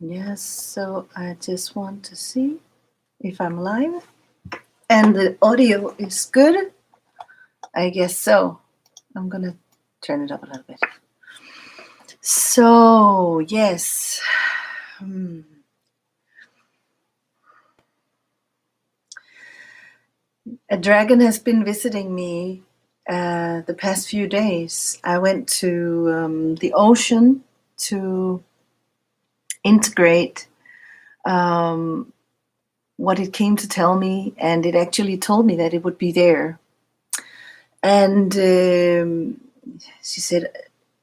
Yes, so I just want to see if I'm live. And the audio is good? I guess so. I'm gonna turn it up a little bit. So, yes. A dragon has been visiting me the past few days. I went to the ocean to integrate what it came to tell me, and it actually told me that it would be there. And she said,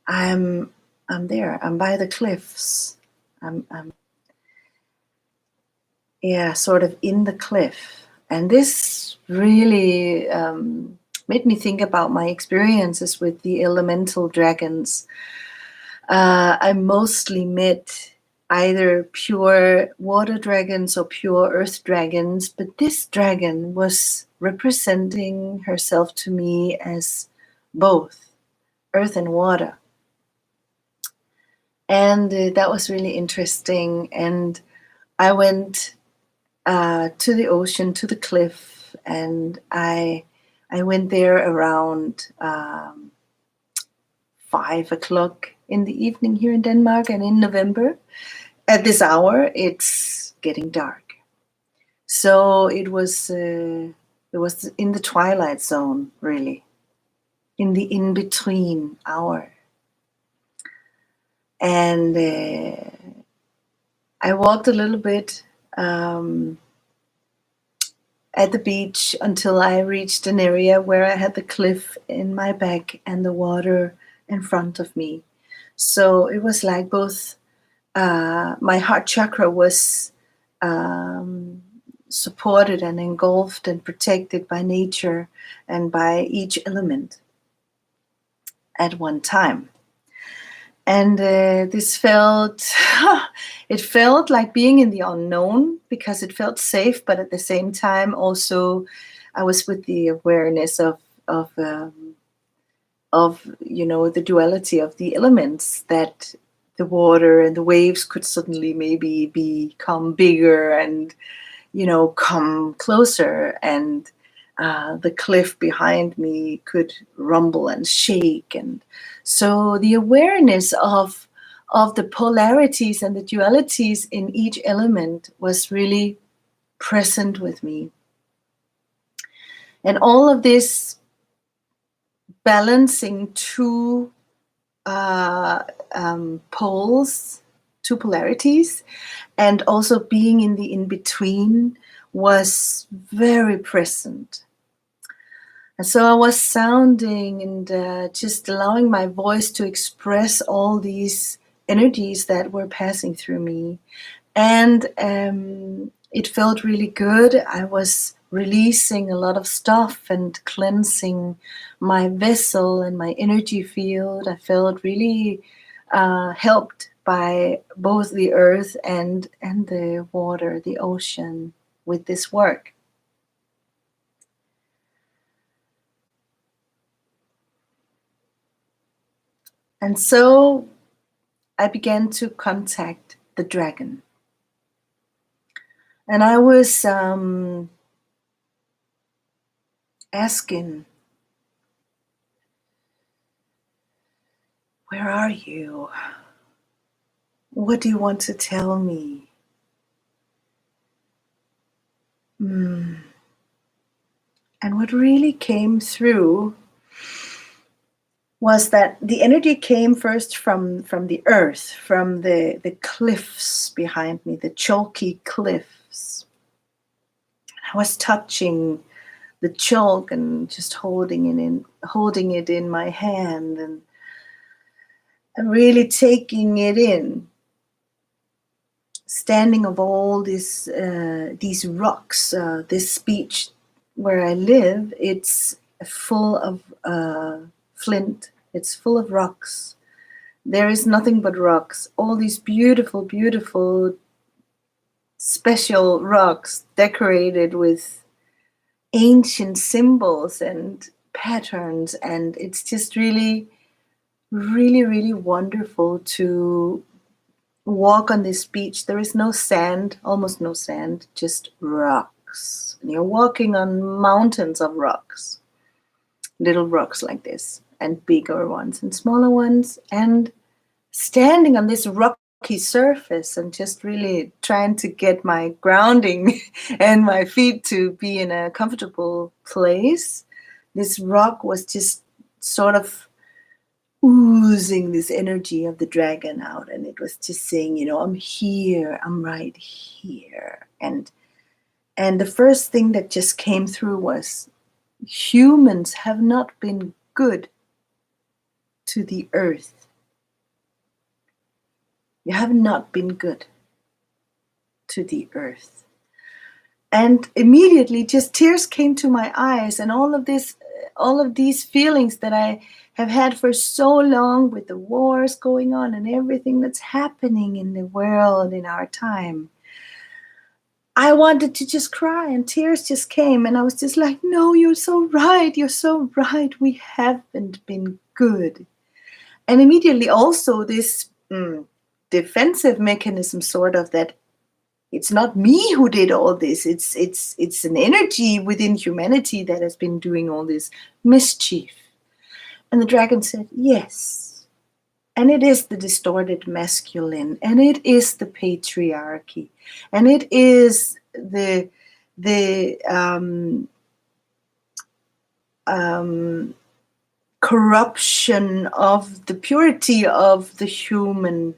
I'm there. I'm by the cliffs. I'm sort of in the cliff. And this really made me think about my experiences with the elemental dragons. I mostly met either pure water dragons or pure earth dragons, but this dragon was representing herself to me as both earth and water. And that was really interesting. And I went to the ocean, to the cliff, and I went there around 5 o'clock in the evening here in Denmark. And in November, at this hour, it's getting dark. So it was in the twilight zone, really, in the in-between hour. And I walked a little bit at the beach until I reached an area where I had the cliff in my back and the water in front of me. So it was like both my heart chakra was supported and engulfed and protected by nature and by each element at one time. And this felt, it felt like being in the unknown because it felt safe, but at the same time also I was with the awareness of the duality of the elements, that the water and the waves could suddenly maybe become bigger and, come closer, and the cliff behind me could rumble and shake. And so the awareness of the polarities and the dualities in each element was really present with me. And all of this balancing two poles, two polarities, and also being in the in-between was very present. And so I was sounding and just allowing my voice to express all these energies that were passing through me. And it felt really good. I was releasing a lot of stuff and cleansing my vessel and my energy field. I felt really helped by both the earth and the water, the ocean, with this work. And so I began to contact the dragon. And I was asking, where are you? What do you want to tell me? And what really came through was that the energy came first from the earth, from the cliffs behind me, the chalky cliffs. I was touching the chalk and just holding it in my hand and really taking it in. Standing of all these rocks, this beach where I live, it's full of flint. It's full of rocks. There is nothing but rocks. All these beautiful, beautiful, special rocks decorated with ancient symbols and patterns, and it's just really, really, really wonderful to walk on this beach. There is no sand, almost no sand, just rocks. And you're walking on mountains of rocks, little rocks like this, and bigger ones and smaller ones, and standing on this rocky surface and just really trying to get my grounding and my feet to be in a comfortable place. This rock was just sort of oozing this energy of the dragon out, and it was just saying, I'm here, I'm right here. And the first thing that just came through was, humans have not been good to the earth. You have not been good to the earth. And immediately just tears came to my eyes, and all of these feelings that I have had for so long, with the wars going on and everything that's happening in the world in our time. I wanted to just cry, and tears just came, and I was just like, no, you're so right. You're so right. We haven't been good. And immediately also this defensive mechanism, sort of, that it's not me who did all this. It's an energy within humanity that has been doing all this mischief. And the dragon said, yes. And it is the distorted masculine, and it is the patriarchy, and it is the corruption of the purity of the human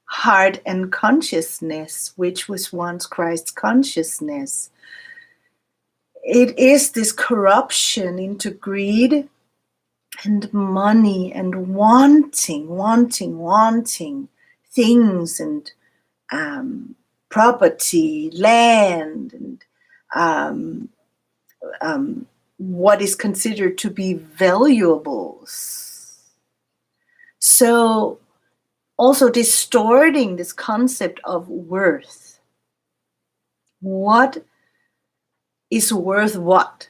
heart and consciousness, which was once Christ's consciousness. It is this corruption into greed and money and wanting things, and property, land, and what is considered to be valuables. So also distorting this concept of worth. What is worth what?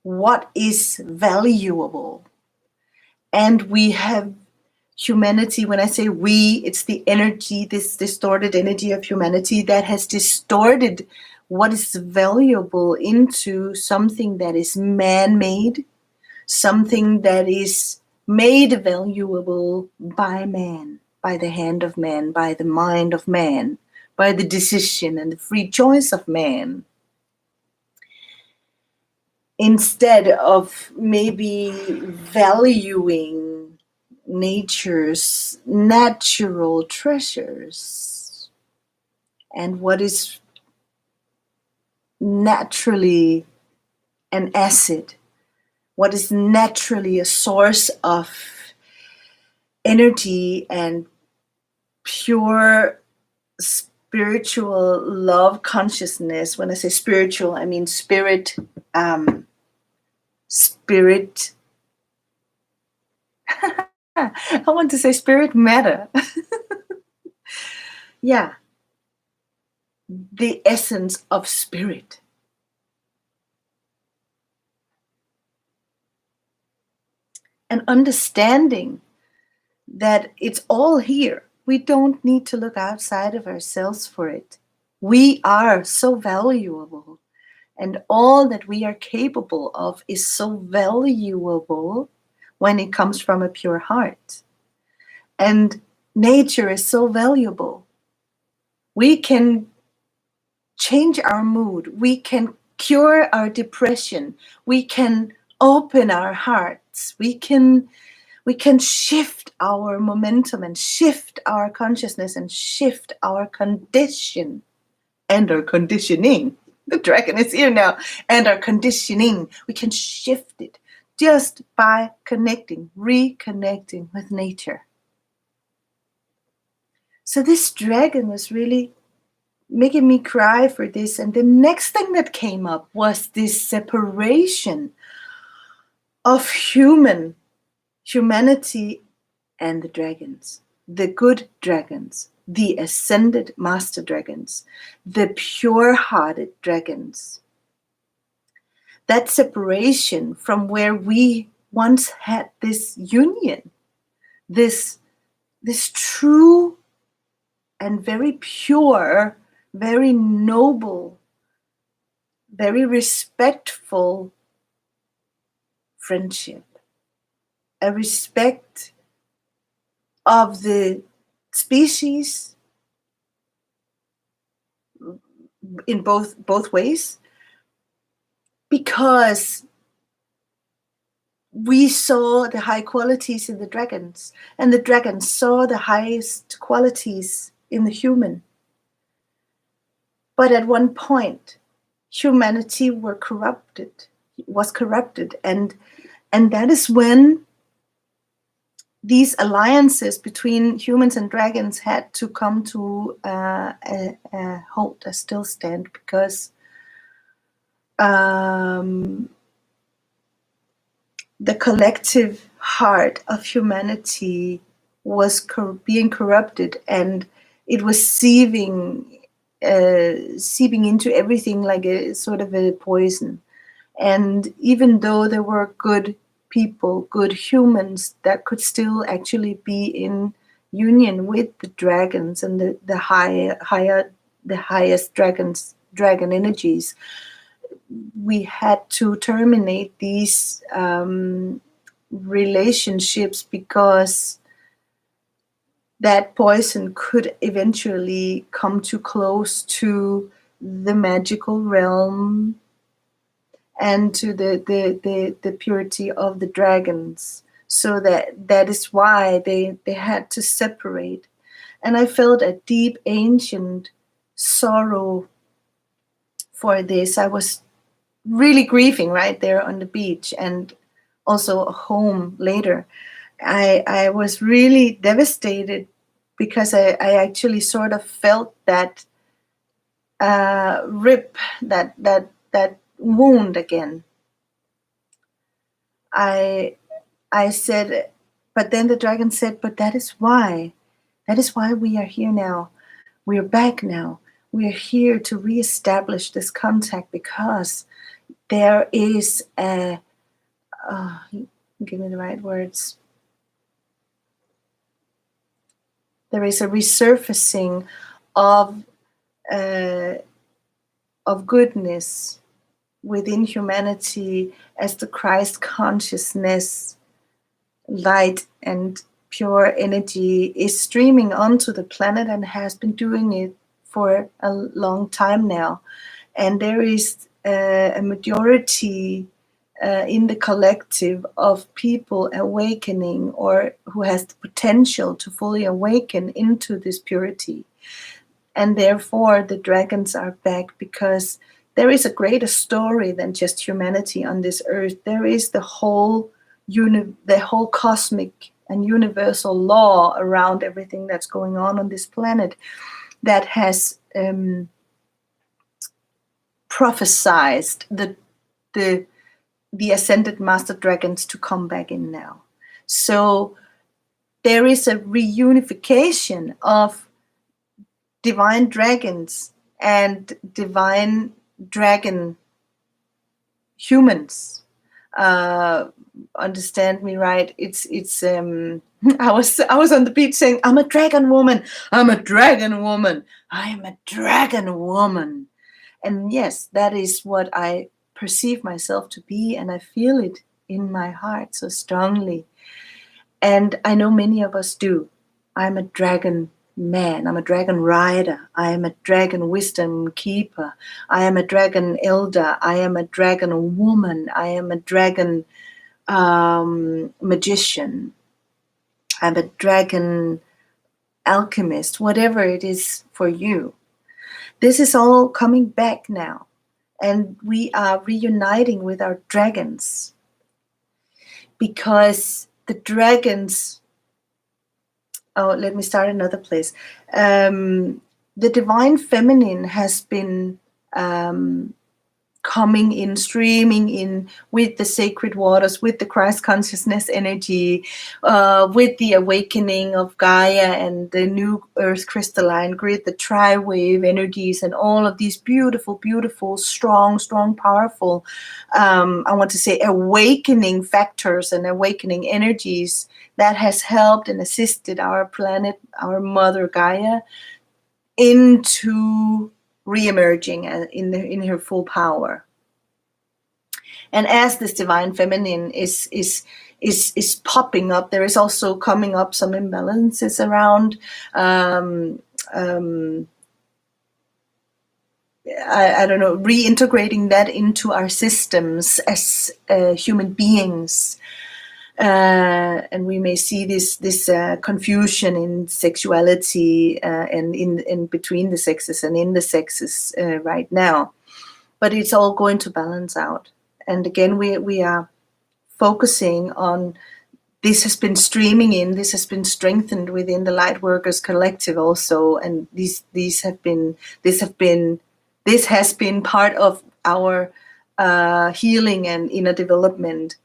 What is valuable? And we have humanity, when I say we, it's the energy, this distorted energy of humanity that has distorted what is valuable into something that is man-made, something that is made valuable by man, by the hand of man, by the mind of man, by the decision and the free choice of man, instead of maybe valuing nature's natural treasures and what is naturally an asset, what is naturally a source of energy and pure spiritual love consciousness. When I say spiritual, I mean spirit. Spirit. I want to say spirit matter. Yeah. The essence of spirit. And understanding that it's all here. We don't need to look outside of ourselves for it. We are so valuable, and all that we are capable of is so valuable when it comes from a pure heart. And nature is so valuable. We can change our mood. We can cure our depression. We can open our hearts. We can shift our momentum and shift our consciousness and shift our condition and our conditioning. The dragon is here now. And our conditioning. We can shift it just by reconnecting with nature. So this dragon was really making me cry for this. And the next thing that came up was this separation of humanity and the dragons, the good dragons, the ascended master dragons, the pure-hearted dragons. That separation from where we once had this union, this this true and very pure, very noble, very respectful friendship, a respect of the species in both ways, because we saw the high qualities in the dragons, and the dragons saw the highest qualities in the human. But at one point, humanity was corrupted, and that is when these alliances between humans and dragons had to come to a halt, a still stand, because the collective heart of humanity was being corrupted, and it was seeping into everything like a sort of a poison. And even though there were good people, good humans that could still actually be in union with the dragons and the highest dragon energies, we had to terminate these relationships, because that poison could eventually come too close to the magical realm and to the purity of the dragons. So that is why they had to separate. And I felt a deep ancient sorrow for this. I was really grieving right there on the beach, and also home later. I was really devastated, because I actually sort of felt that rip, that wound again. I said, but then the dragon said, but that is why we are here now. We are back now. We are here to reestablish this contact, because there is a, give me the right words. There is a resurfacing of goodness within humanity, as the Christ consciousness, light and pure energy is streaming onto the planet, and has been doing it for a long time now. And there is a majority in the collective of people awakening, or who has the potential to fully awaken into this purity. And therefore the dragons are back, because there is a greater story than just humanity on this earth. There is the whole cosmic and universal law around everything that's going on this planet, that has prophesied the ascended master dragons to come back in now. So there is a reunification of divine dragons and divine dragon humans. Understand me right? It's I was on the beach saying, I'm a dragon woman. I'm a dragon woman. I am a dragon woman. And yes, that is what I perceive myself to be, and I feel it in my heart so strongly. And I know many of us do. I'm a dragon man. I'm a dragon rider. I am a dragon wisdom keeper. I am a dragon elder. I am a dragon woman. I am a dragon magician. I'm a dragon alchemist, whatever it is for you. This is all coming back now, and we are reuniting with our dragons, because the dragons, let me start another place. The divine feminine has been coming in, streaming in with the sacred waters, with the Christ consciousness energy, with the awakening of Gaia and the new earth crystalline grid, the tri-wave energies, and all of these beautiful, beautiful, strong, powerful, I want to say awakening factors and awakening energies that has helped and assisted our planet, our mother Gaia, into re-emerging in her full power. And as this divine feminine is popping up, there is also coming up some imbalances around I don't know, reintegrating that into our systems as human beings. And we may see this confusion in sexuality and in between the sexes and in the sexes right now, but it's all going to balance out. And again, we are focusing on this has been streaming in, this has been strengthened within the Lightworkers Collective also, and this has been part of our healing and inner development.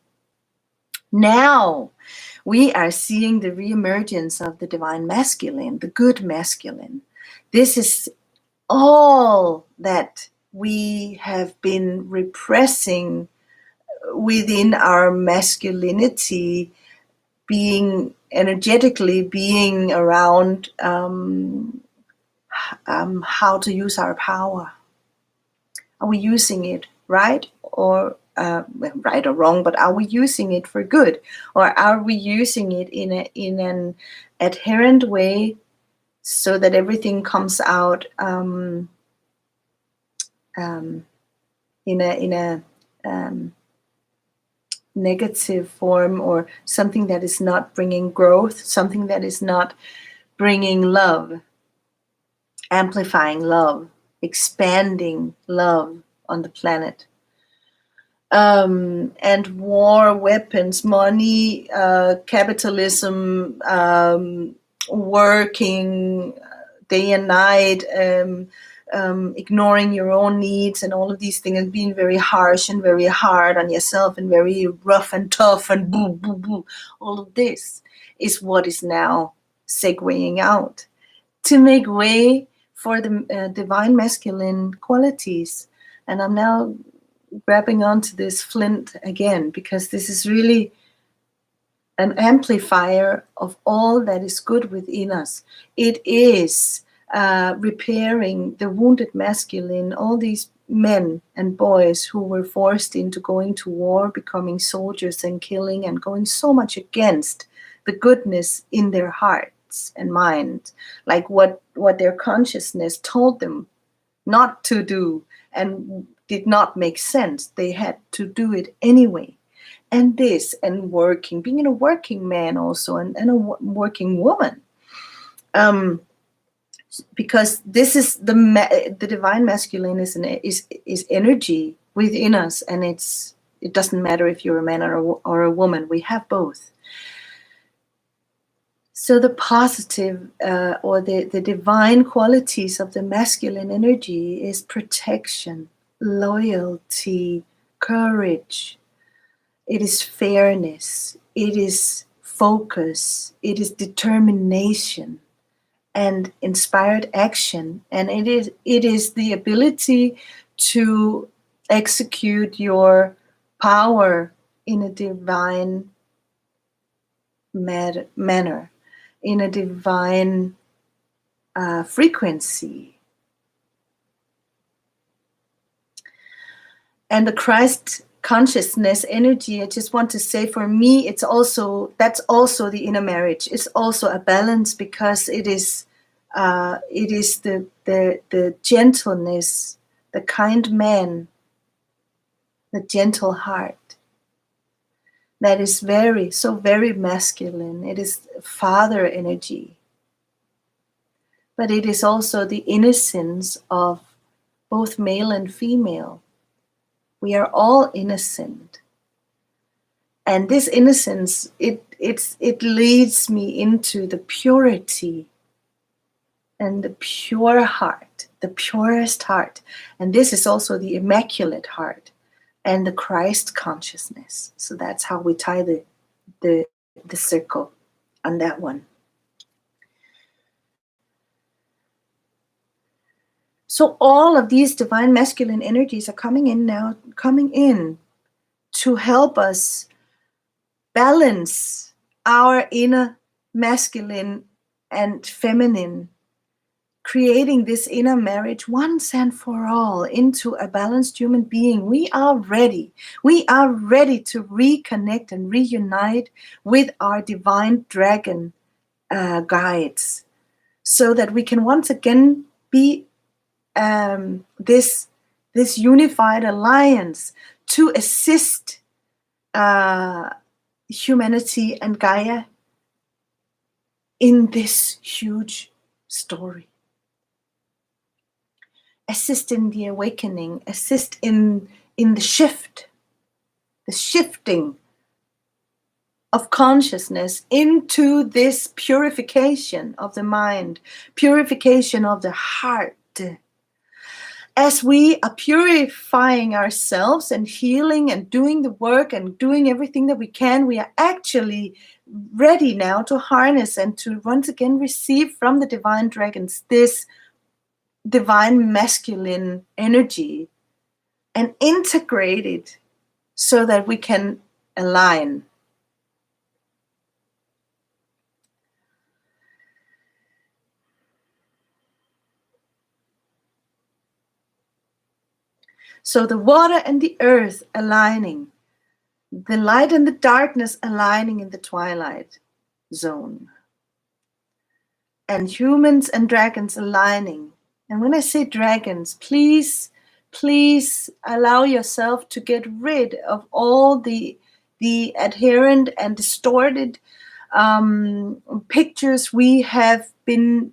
Now we are seeing the reemergence of the divine masculine, the good masculine. This is all that we have been repressing within our masculinity, being energetically, being around how to use our power. Are we using it right or right or wrong, but are we using it for good, or are we using it in an adherent way so that everything comes out in a negative form, or something that is not bringing growth, something that is not bringing love, amplifying love, expanding love on the planet? And war, weapons, money, capitalism, working day and night, ignoring your own needs, and all of these things, and being very harsh and very hard on yourself and very rough and tough and boo, boo, boo. All of this is what is now segueing out to make way for the divine masculine qualities. And I'm now grabbing onto this flint again, because this is really an amplifier of all that is good within us. It is repairing the wounded masculine, all these men and boys who were forced into going to war, becoming soldiers and killing, and going so much against the goodness in their hearts and minds, like what their consciousness told them not to do and did not make sense. They had to do it anyway. And this, and working, being a working man also, and a working woman, because this is the divine masculine is energy within us, and it doesn't matter if you're a man or a woman. We have both. So the positive or the divine qualities of the masculine energy is protection, loyalty, courage. It is fairness. It is focus. It is determination and inspired action. And it is the ability to execute your power in a divine manner, in a divine frequency. And the Christ consciousness energy, I just want to say, for me, that's also the inner marriage. It's also a balance, because it is the gentleness, the kind man, the gentle heart, that is very masculine. It is father energy, but it is also the innocence of both male and female. We are all innocent, and this innocence, it leads me into the purity and the pure heart the purest heart. And this is also the immaculate heart and the Christ consciousness. So that's how we tie the circle on that one. So all of these divine masculine energies are coming in to help us balance our inner masculine and feminine, creating this inner marriage once and for all into a balanced human being. We are ready. We are ready to reconnect and reunite with our divine dragon guides, so that we can once again be this unified alliance to assist humanity and Gaia in this huge story. Assist in the awakening, assist in the shifting of consciousness into this purification of the mind, purification of the heart. As we are purifying ourselves and healing and doing the work and doing everything that we can, we are actually ready now to harness and to once again receive from the divine dragons this divine masculine energy and integrate it so that we can align. So the water and the earth aligning, the light and the darkness aligning in the twilight zone, and humans and dragons aligning. And when I say dragons, please allow yourself to get rid of all the adherent and distorted pictures we have been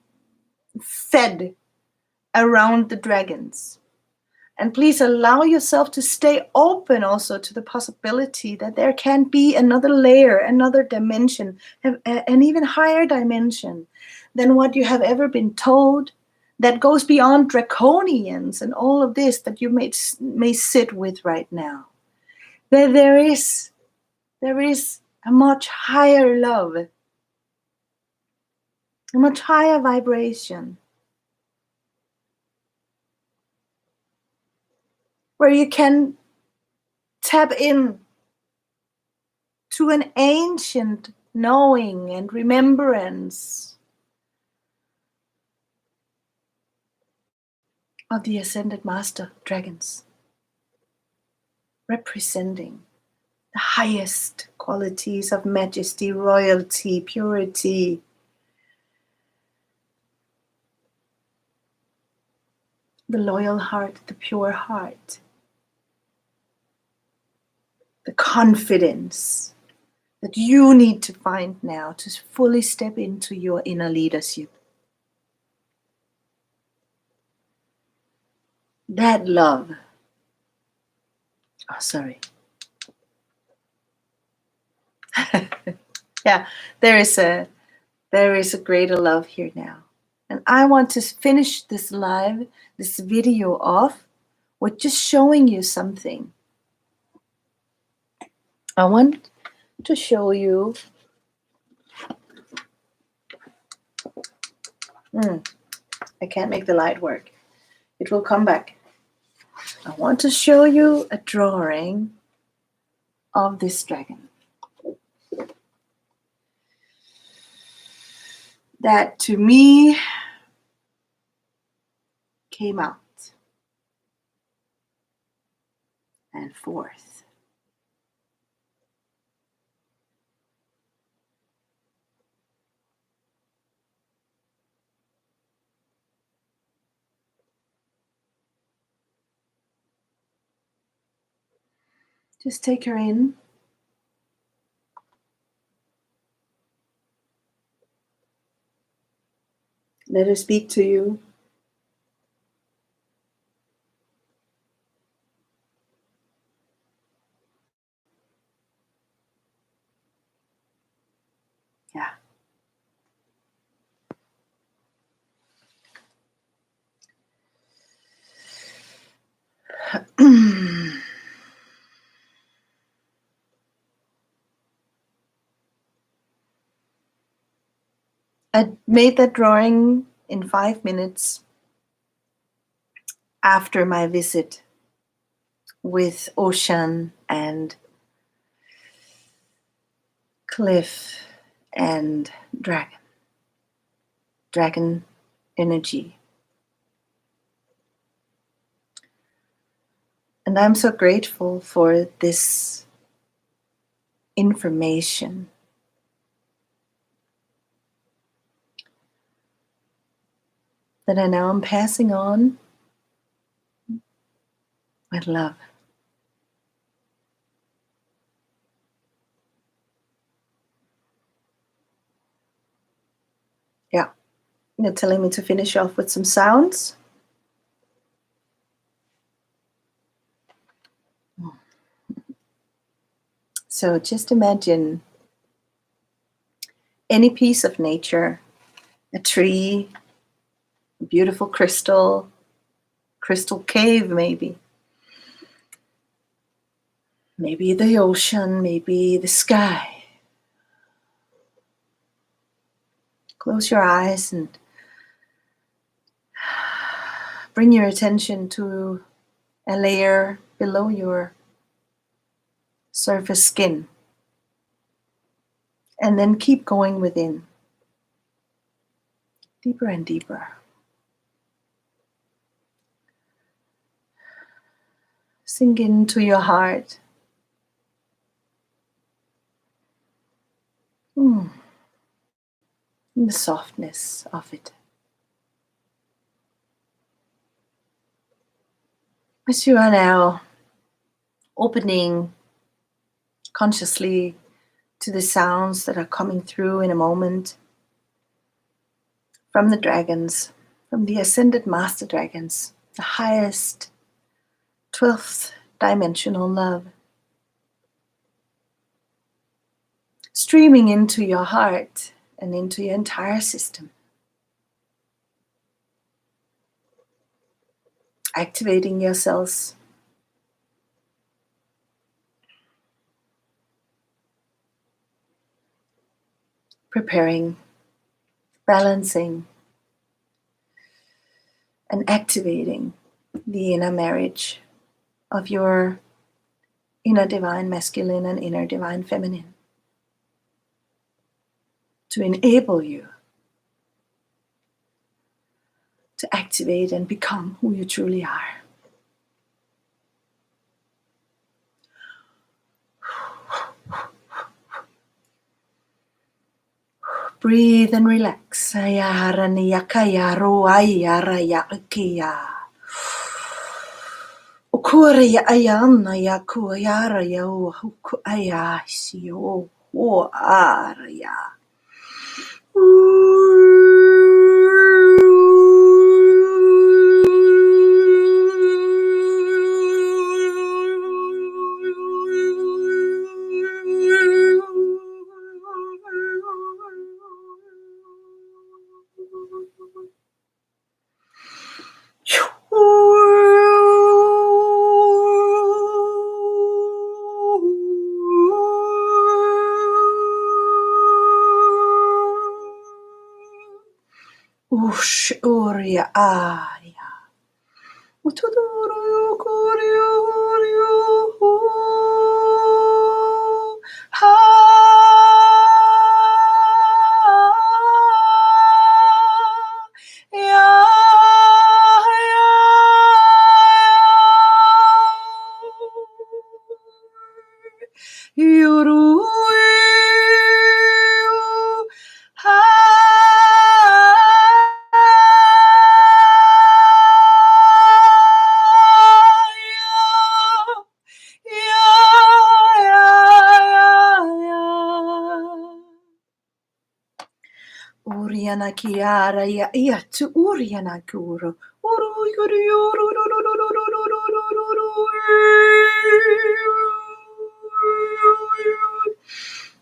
fed around the dragons. And please allow yourself to stay open also to the possibility that there can be another layer, another dimension, an even higher dimension than what you have ever been told, that goes beyond draconians and all of this that you may sit with right now. There is a much higher love, a much higher vibration, where you can tap in to an ancient knowing and remembrance of the ascended master dragons, representing the highest qualities of majesty, royalty, purity, the loyal heart, the pure heart, the confidence that you need to find now to fully step into your inner leadership. That love. Oh, sorry. Yeah, there is a greater love here now. And I want to finish this live, this video off with just showing you something. I want to show you I can't make the light work. It will come back. I want to show you a drawing of this dragon that to me came out and forth. Just take her in. Let her speak to you. Yeah. I made that drawing in 5 minutes after my visit with ocean and cliff and dragon energy. And I'm so grateful for this information. That I now am passing on with love. Yeah, you're telling me to finish off with some sounds. So just imagine any piece of nature, a tree, a beautiful crystal cave maybe. Maybe the ocean, maybe the sky. Close your eyes and bring your attention to a layer below your surface skin. And then keep going within. Deeper and deeper. Sink into your heart. And the softness of it. As you are now opening consciously to the sounds that are coming through in a moment from the dragons, from the ascended master dragons, the highest 12th dimensional love, streaming into your heart and into your entire system, activating your cells, preparing, balancing, and activating the inner marriage of your inner divine masculine and inner divine feminine to enable you to activate and become who you truly are. Breathe and relax. Ukuria ayana ya kuyara ya huku ayasi o arya. Ush uria aria. Utuduru kuriu ha ya yuru ha Uriana kiara ya tu uriana kuro. Uru yuru yuru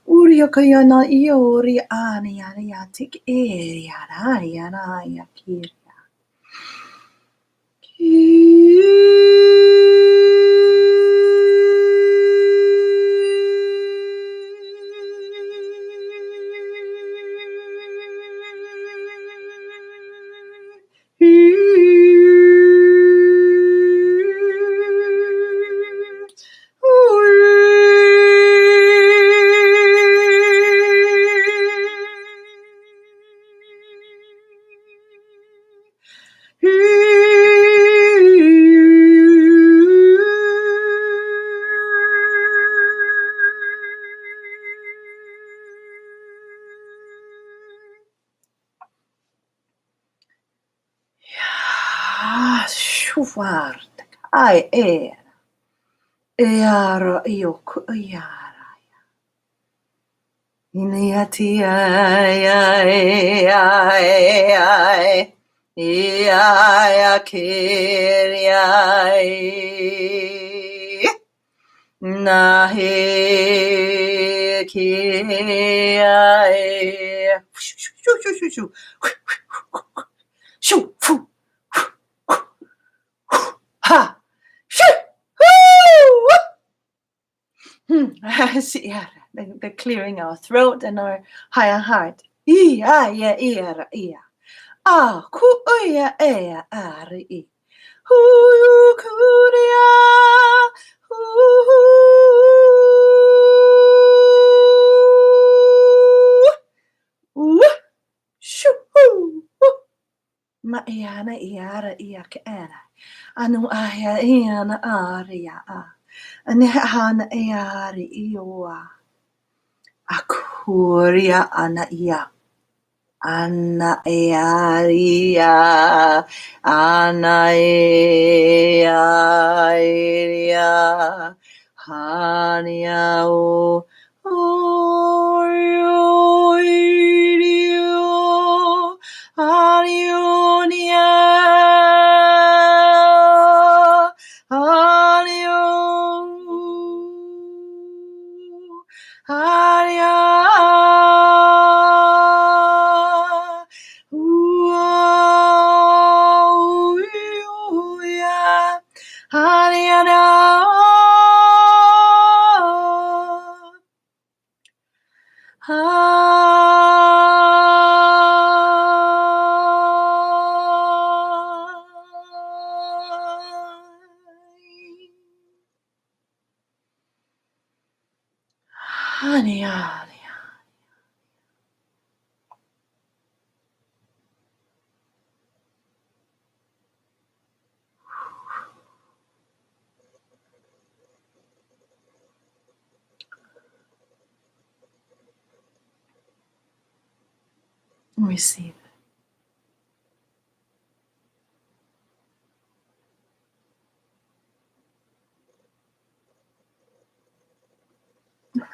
Uria kayana iori ani ya tik e ya kiria. Ai era io iara iniati ai kiriai nahe kiriai shoo fu ha the clearing our throat and our higher heart. Ah, ku oya ea ari. Hu kuria. Ma iana iara ia ke era. Anu aya iana aria a. Ane hana eari ioa. Akuria ana ia. Ana earia. Ana earia. Hania o. Orio irio. Arionia. Ario. Aria. Receive.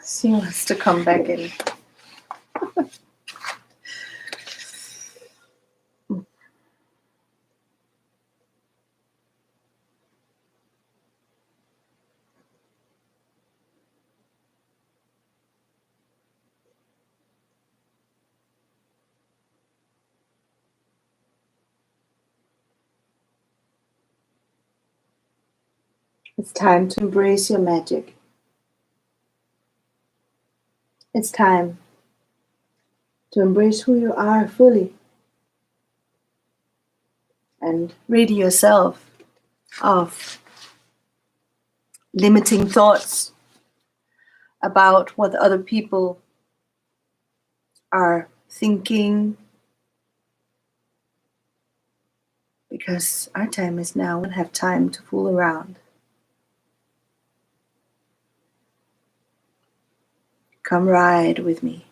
She wants to come back in. It's time to embrace your magic. It's time to embrace who you are fully and rid yourself of limiting thoughts about what other people are thinking, because our time is now. We don't have time to fool around. Come ride with me.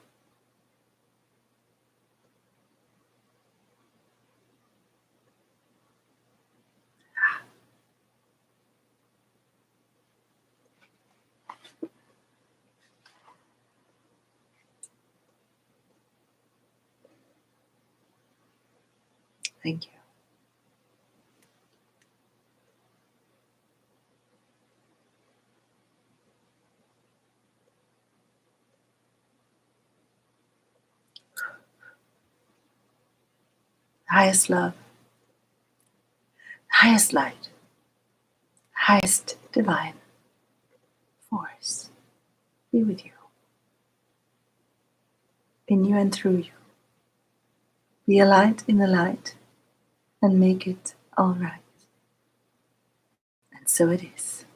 Thank you. Highest love, highest light, highest divine force be with you, in you and through you. Be a light in the light and make it all right. And so it is.